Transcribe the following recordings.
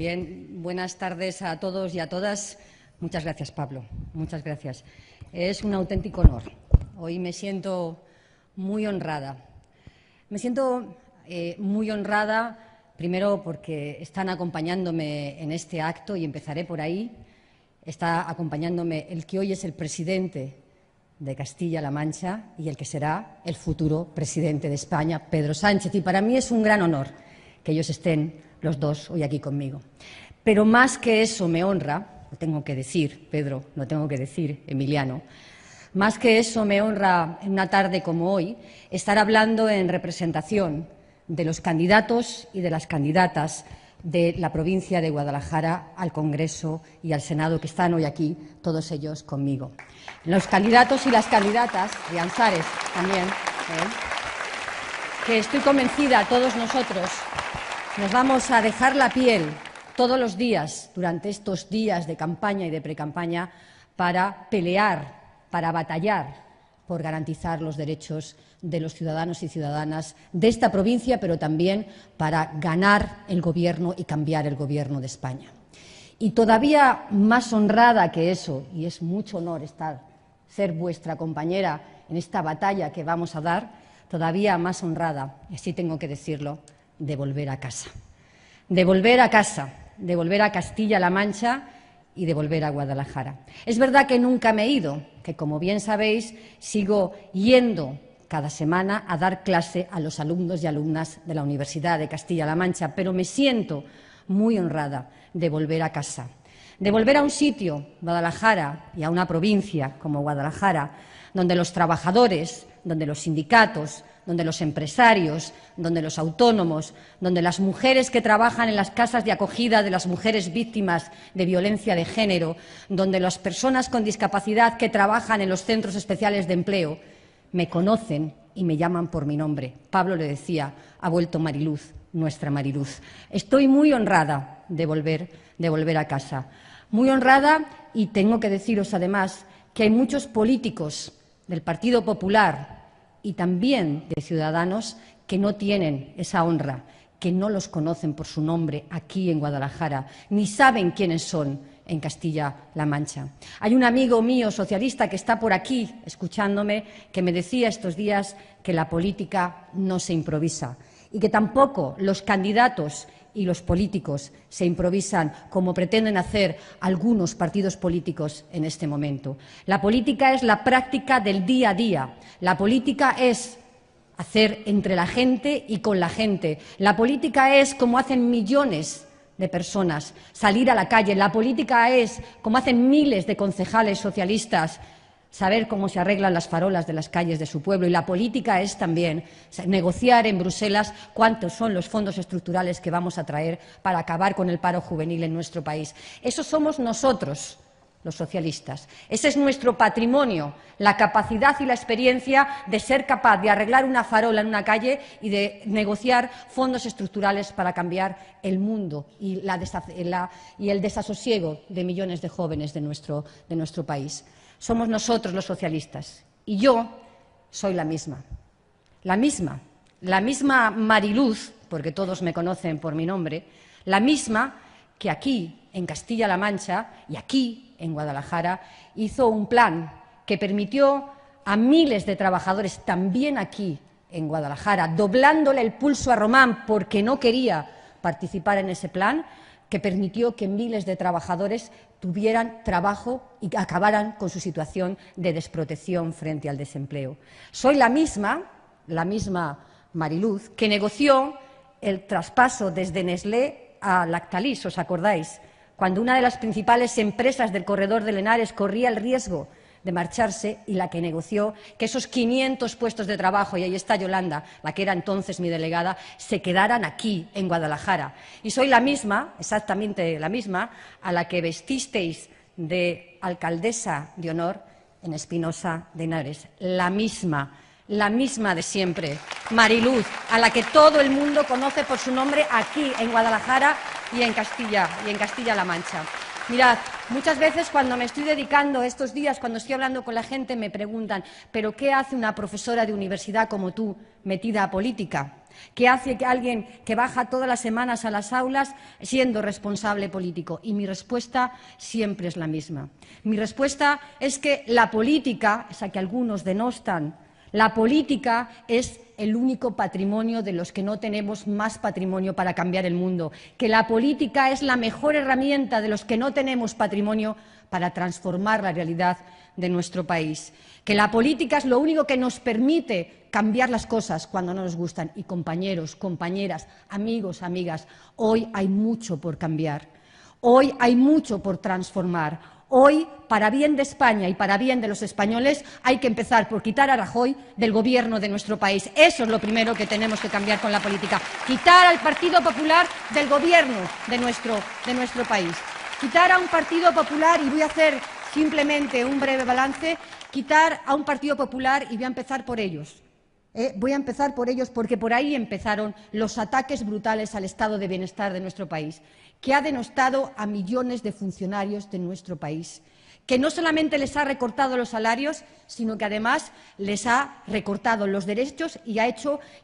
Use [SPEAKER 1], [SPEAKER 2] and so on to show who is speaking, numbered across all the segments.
[SPEAKER 1] Bien, buenas tardes a todos y a todas. Muchas gracias, Pablo. Muchas gracias. Es un auténtico honor. Hoy me siento muy honrada. Me siento muy honrada, primero porque están acompañándome en este acto, y empezaré por ahí. Está acompañándome el que hoy es el presidente de Castilla-La Mancha y el que será el futuro presidente de España, Pedro Sánchez. Y para mí es un gran honor que ellos estén los dos hoy aquí conmigo. Pero más que eso me honra, lo tengo que decir, Pedro, lo tengo que decir, Emiliano, más que eso me honra en una tarde como hoy estar hablando en representación de los candidatos y de las candidatas de la provincia de Guadalajara al Congreso y al Senado, que están hoy aquí, todos ellos conmigo. Los candidatos y las candidatas de Anzares también, que estoy convencida, todos nosotros nos vamos a dejar la piel todos los días durante estos días de campaña y de precampaña para pelear, para batallar por garantizar los derechos de los ciudadanos y ciudadanas de esta provincia, pero también para ganar el Gobierno y cambiar el Gobierno de España. Y todavía más honrada que eso, y es mucho honor ser vuestra compañera en esta batalla que vamos a dar, todavía más honrada, y así tengo que decirlo, de volver a casa. De volver a casa, de volver a Castilla-La Mancha y de volver a Guadalajara. Es verdad que nunca me he ido, que como bien sabéis, sigo yendo cada semana a dar clase a los alumnos y alumnas de la Universidad de Castilla-La Mancha, pero me siento muy honrada de volver a casa, de volver a un sitio, Guadalajara, y a una provincia como Guadalajara, donde los trabajadores, donde los sindicatos, donde los empresarios, donde los autónomos, donde las mujeres que trabajan en las casas de acogida de las mujeres víctimas de violencia de género, donde las personas con discapacidad que trabajan en los centros especiales de empleo, me conocen y me llaman por mi nombre. Pablo le decía, ha vuelto Mariluz, nuestra Mariluz. Estoy muy honrada de volver a casa. Muy honrada, y tengo que deciros además que hay muchos políticos del Partido Popular y también de Ciudadanos que no tienen esa honra, que no los conocen por su nombre aquí en Guadalajara, ni saben quiénes son en Castilla-La Mancha. Hay un amigo mío socialista que está por aquí escuchándome que me decía estos días que la política no se improvisa y que tampoco los candidatos y los políticos se improvisan como pretenden hacer algunos partidos políticos en este momento. La política es la práctica del día a día. La política es hacer entre la gente y con la gente. La política es como hacen millones de personas, salir a la calle. La política es como hacen miles de concejales socialistas, saber cómo se arreglan las farolas de las calles de su pueblo. Y la política es también negociar en Bruselas cuántos son los fondos estructurales que vamos a traer para acabar con el paro juvenil en nuestro país. Eso somos nosotros, los socialistas. Ese es nuestro patrimonio, la capacidad y la experiencia de ser capaz de arreglar una farola en una calle y de negociar fondos estructurales para cambiar el mundo y el desasosiego de millones de jóvenes de nuestro país. Somos nosotros los socialistas, y yo soy la misma Mariluz, porque todos me conocen por mi nombre, la misma que aquí, en Castilla-La Mancha y aquí, en Guadalajara, hizo un plan que permitió a miles de trabajadores, también aquí, en Guadalajara, doblándole el pulso a Román porque no quería participar en ese plan, que permitió que miles de trabajadores tuvieran trabajo y acabaran con su situación de desprotección frente al desempleo. Soy la misma Mariluz, que negoció el traspaso desde Nestlé a Lactalis, ¿os acordáis? Cuando una de las principales empresas del corredor del Henares corría el riesgo de marcharse, y la que negoció que esos 500 puestos de trabajo, y ahí está Yolanda, la que era entonces mi delegada, se quedaran aquí, en Guadalajara. Y soy la misma, exactamente la misma, a la que vestisteis de alcaldesa de honor en Espinosa de Henares. La misma de siempre, Mariluz, a la que todo el mundo conoce por su nombre aquí, en Guadalajara y en Castilla-La Mancha. Mirad, muchas veces cuando me estoy dedicando estos días, cuando estoy hablando con la gente, me preguntan ¿pero qué hace una profesora de universidad como tú metida a política? ¿Qué hace que alguien que baja todas las semanas a las aulas siendo responsable político? Y mi respuesta siempre es la misma. Mi respuesta es que la política, esa que algunos denostan, la política es el único patrimonio de los que no tenemos más patrimonio para cambiar el mundo, que la política es la mejor herramienta de los que no tenemos patrimonio para transformar la realidad de nuestro país, que la política es lo único que nos permite cambiar las cosas cuando no nos gustan. Y compañeros, compañeras, amigos, amigas, hoy hay mucho por cambiar, hoy hay mucho por transformar. Hoy, para bien de España y para bien de los españoles, hay que empezar por quitar a Rajoy del gobierno de nuestro país. Eso es lo primero que tenemos que cambiar con la política. Quitar al Partido Popular del gobierno de nuestro país. Quitar a un Partido Popular, y voy a hacer simplemente un breve balance, quitar a un Partido Popular, y voy a empezar por ellos. Voy a empezar por ellos porque por ahí empezaron los ataques brutales al estado de bienestar de nuestro país, que ha denostado a millones de funcionarios de nuestro país, que no solamente les ha recortado los salarios, sino que además les ha recortado los derechos y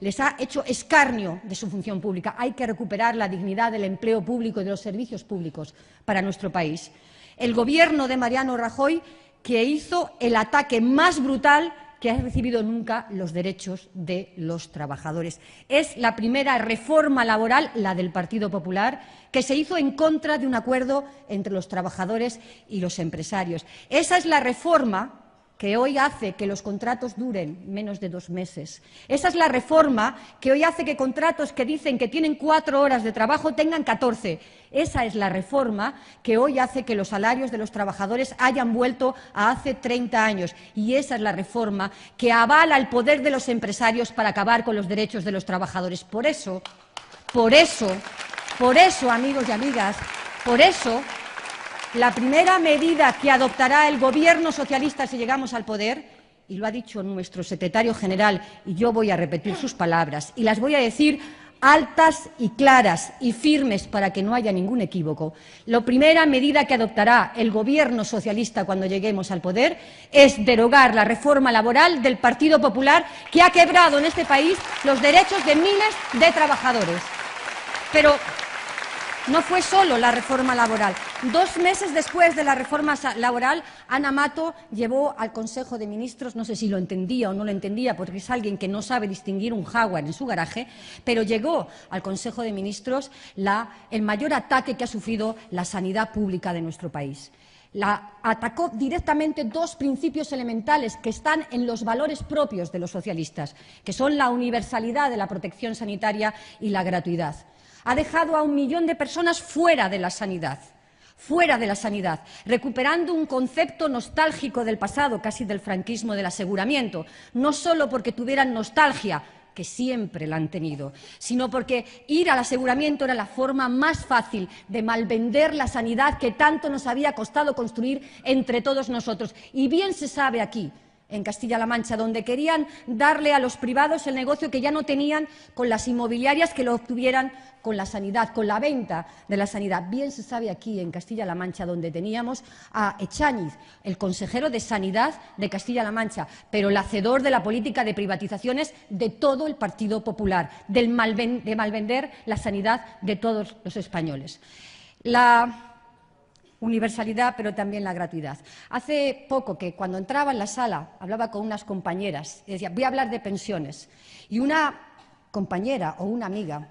[SPEAKER 1] les ha hecho escarnio de su función pública. Hay que recuperar la dignidad del empleo público y de los servicios públicos para nuestro país. El Gobierno de Mariano Rajoy, que hizo el ataque más brutal que ha recibido nunca los derechos de los trabajadores. Es la primera reforma laboral, la del Partido Popular, que se hizo en contra de un acuerdo entre los trabajadores y los empresarios. Esa es la reforma que hoy hace que los contratos duren menos de 2 meses. Esa es la reforma que hoy hace que contratos que dicen que tienen 4 horas de trabajo tengan 14. Esa es la reforma que hoy hace que los salarios de los trabajadores hayan vuelto a hace 30 años. Y esa es la reforma que avala el poder de los empresarios para acabar con los derechos de los trabajadores. Por eso, amigos y amigas, por eso, la primera medida que adoptará el Gobierno socialista si llegamos al poder, y lo ha dicho nuestro secretario general, y yo voy a repetir sus palabras, y las voy a decir altas y claras y firmes para que no haya ningún equívoco, la primera medida que adoptará el Gobierno socialista cuando lleguemos al poder es derogar la reforma laboral del Partido Popular, que ha quebrado en este país los derechos de miles de trabajadores. Pero no fue solo la reforma laboral. 2 meses después de la reforma laboral, Ana Mato llevó al Consejo de Ministros, no sé si lo entendía o no lo entendía, porque es alguien que no sabe distinguir un jaguar en su garaje, pero llegó al Consejo de Ministros el mayor ataque que ha sufrido la sanidad pública de nuestro país. Atacó directamente 2 principios elementales que están en los valores propios de los socialistas, que son la universalidad de la protección sanitaria y la gratuidad. Ha dejado a 1 millón de personas fuera de la sanidad, recuperando un concepto nostálgico del pasado, casi del franquismo del aseguramiento, no solo porque tuvieran nostalgia, que siempre la han tenido, sino porque ir al aseguramiento era la forma más fácil de malvender la sanidad que tanto nos había costado construir entre todos nosotros. Y bien se sabe aquí, en Castilla-La Mancha, donde querían darle a los privados el negocio que ya no tenían con las inmobiliarias que lo obtuvieran con la sanidad, con la venta de la sanidad. Bien se sabe aquí, en Castilla-La Mancha, donde teníamos a Echáñiz, el consejero de Sanidad de Castilla-La Mancha, pero el hacedor de la política de privatizaciones de todo el Partido Popular, de malvender la sanidad de todos los españoles. La universalidad, pero también la gratuidad. Hace poco que cuando entraba en la sala hablaba con unas compañeras y decía, voy a hablar de pensiones. Y una compañera o una amiga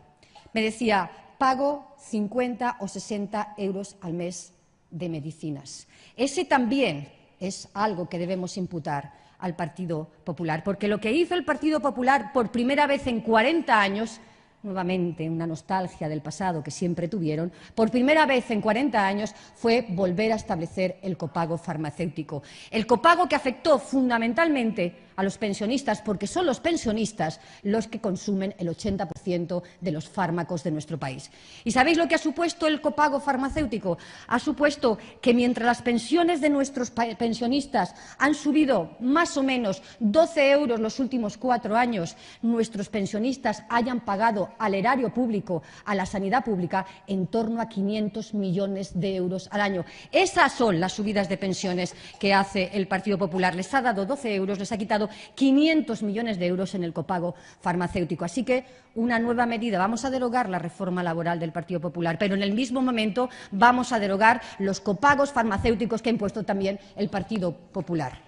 [SPEAKER 1] me decía, pago 50 o 60 euros al mes de medicinas. Ese también es algo que debemos imputar al Partido Popular, porque lo que hizo el Partido Popular por primera vez en 40 años, nuevamente una nostalgia del pasado que siempre tuvieron, por primera vez en 40 años fue volver a establecer el copago farmacéutico. El copago que afectó fundamentalmente a los pensionistas, porque son los pensionistas los que consumen el 80% de los fármacos de nuestro país. ¿Y sabéis lo que ha supuesto el copago farmacéutico? Ha supuesto que mientras las pensiones de nuestros pensionistas han subido más o menos 12 euros los últimos 4 años, nuestros pensionistas hayan pagado al erario público, a la sanidad pública, en torno a 500 millones de euros al año. Esas son las subidas de pensiones que hace el Partido Popular. Les ha dado 12 euros, les ha quitado 500 millones de euros en el copago farmacéutico. Así que una nueva medida. Vamos a derogar la reforma laboral del Partido Popular, pero en el mismo momento vamos a derogar los copagos farmacéuticos que ha impuesto también el Partido Popular.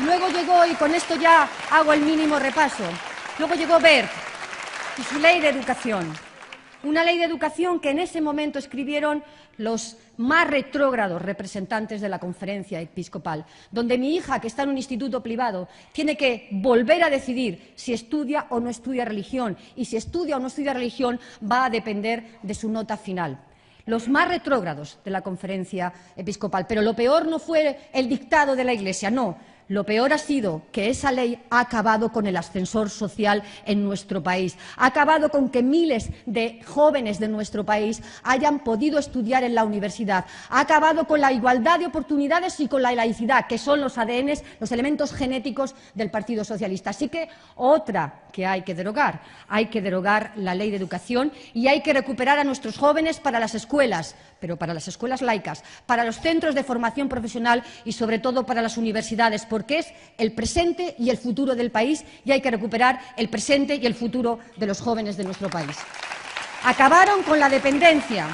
[SPEAKER 1] Luego llegó, y con esto ya hago el mínimo repaso, luego llegó Wert y su ley de educación. Una ley de educación que en ese momento escribieron los más retrógrados representantes de la conferencia episcopal, donde mi hija, que está en un instituto privado, tiene que volver a decidir si estudia o no estudia religión, y si estudia o no estudia religión va a depender de su nota final. Los más retrógrados de la conferencia episcopal. Pero lo peor no fue el dictado de la Iglesia, no. Lo peor ha sido que esa ley ha acabado con el ascensor social en nuestro país. Ha acabado con que miles de jóvenes de nuestro país hayan podido estudiar en la universidad. Ha acabado con la igualdad de oportunidades y con la laicidad, que son los ADNs, los elementos genéticos del Partido Socialista. Así que otra que hay que derogar la ley de educación, y hay que recuperar a nuestros jóvenes para las escuelas, pero para las escuelas laicas, para los centros de formación profesional y, sobre todo, para las universidades, porque es el presente y el futuro del país, y hay que recuperar el presente y el futuro de los jóvenes de nuestro país. Acabaron con la dependencia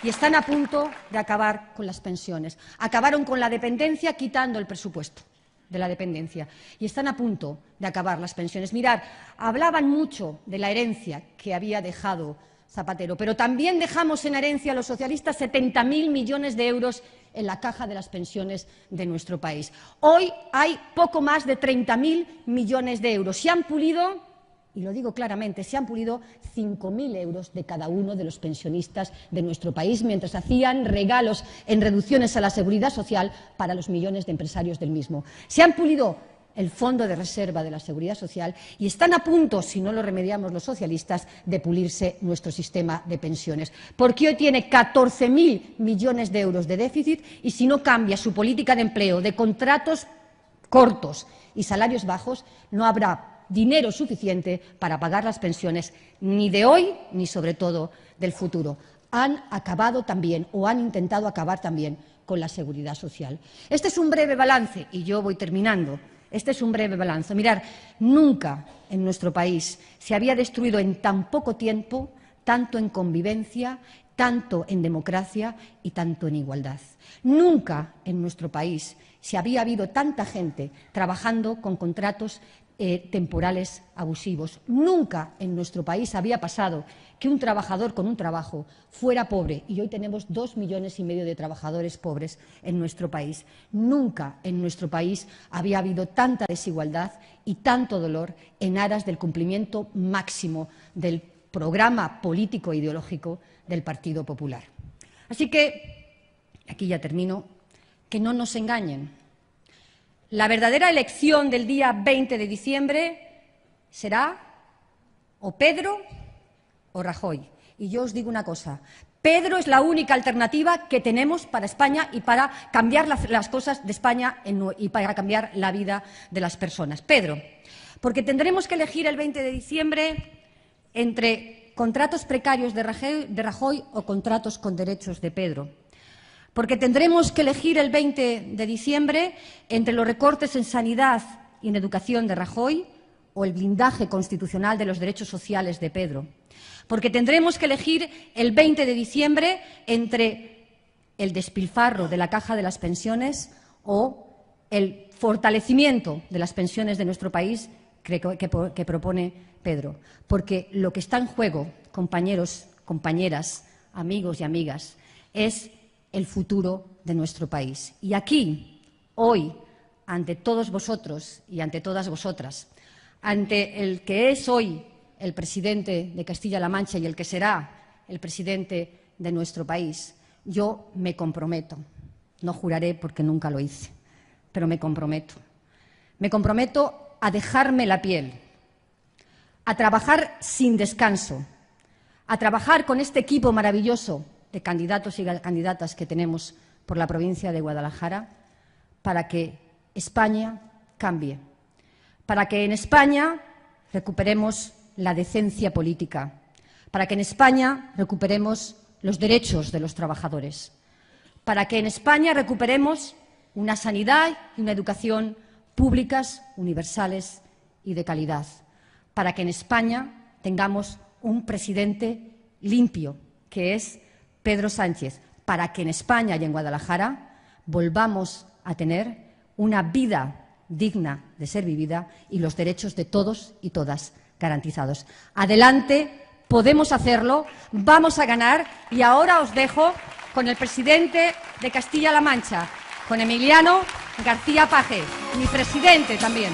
[SPEAKER 1] y están a punto de acabar con las pensiones. Acabaron con la dependencia quitando el presupuesto de la dependencia, y están a punto de acabar las pensiones. Mirad, hablaban mucho de la herencia que había dejado Zapatero, pero también dejamos en herencia a los socialistas 70.000 millones de euros en la caja de las pensiones de nuestro país. Hoy hay poco más de 30.000 millones de euros. Se han pulido, y lo digo claramente, se han pulido 5.000 euros de cada uno de los pensionistas de nuestro país, mientras hacían regalos en reducciones a la seguridad social para los millones de empresarios del mismo. Se han pulido el Fondo de Reserva de la Seguridad Social, y están a punto, si no lo remediamos los socialistas, de pulirse nuestro sistema de pensiones. Porque hoy tiene 14.000 millones de euros de déficit, y si no cambia su política de empleo, de contratos cortos y salarios bajos, no habrá dinero suficiente para pagar las pensiones, ni de hoy ni, sobre todo, del futuro. Han acabado también, o han intentado acabar también, con la seguridad social. Este es un breve balance, y yo voy terminando. Este es un breve balance. Mirad, nunca en nuestro país se había destruido en tan poco tiempo, tanto en convivencia, tanto en democracia y tanto en igualdad. Nunca en nuestro país se había habido tanta gente trabajando con contratos temporales abusivos. Nunca en nuestro país había pasado que un trabajador con un trabajo fuera pobre, y hoy tenemos 2,5 millones de trabajadores pobres en nuestro país. Nunca en nuestro país había habido tanta desigualdad y tanto dolor en aras del cumplimiento máximo del programa político e ideológico del Partido Popular. Así que, aquí ya termino, que no nos engañen. La verdadera elección del día 20 de diciembre será o Pedro o Rajoy. Y yo os digo una cosa, Pedro es la única alternativa que tenemos para España y para cambiar las cosas de España y para cambiar la vida de las personas. Pedro, porque tendremos que elegir el 20 de diciembre entre contratos precarios de Rajoy o contratos con derechos de Pedro. Porque tendremos que elegir el 20 de diciembre entre los recortes en sanidad y en educación de Rajoy o el blindaje constitucional de los derechos sociales de Pedro. Porque tendremos que elegir el 20 de diciembre entre el despilfarro de la caja de las pensiones o el fortalecimiento de las pensiones de nuestro país que propone Pedro. Porque lo que está en juego, compañeros, compañeras, amigos y amigas, es el futuro de nuestro país. Y aquí, hoy, ante todos vosotros y ante todas vosotras, ante el que es hoy el presidente de Castilla-La Mancha y el que será el presidente de nuestro país, yo me comprometo, no juraré porque nunca lo hice, pero me comprometo. Me comprometo a dejarme la piel, a trabajar sin descanso, a trabajar con este equipo maravilloso de candidatos y candidatas que tenemos por la provincia de Guadalajara para que España cambie, para que en España recuperemos la decencia política, para que en España recuperemos los derechos de los trabajadores, para que en España recuperemos una sanidad y una educación públicas, universales y de calidad, para que en España tengamos un presidente limpio, que es Pedro Sánchez, para que en España y en Guadalajara volvamos a tener una vida digna de ser vivida y los derechos de todos y todas garantizados. Adelante, podemos hacerlo, vamos a ganar y ahora os dejo con el presidente de Castilla-La Mancha, con Emiliano García Paje, mi presidente también.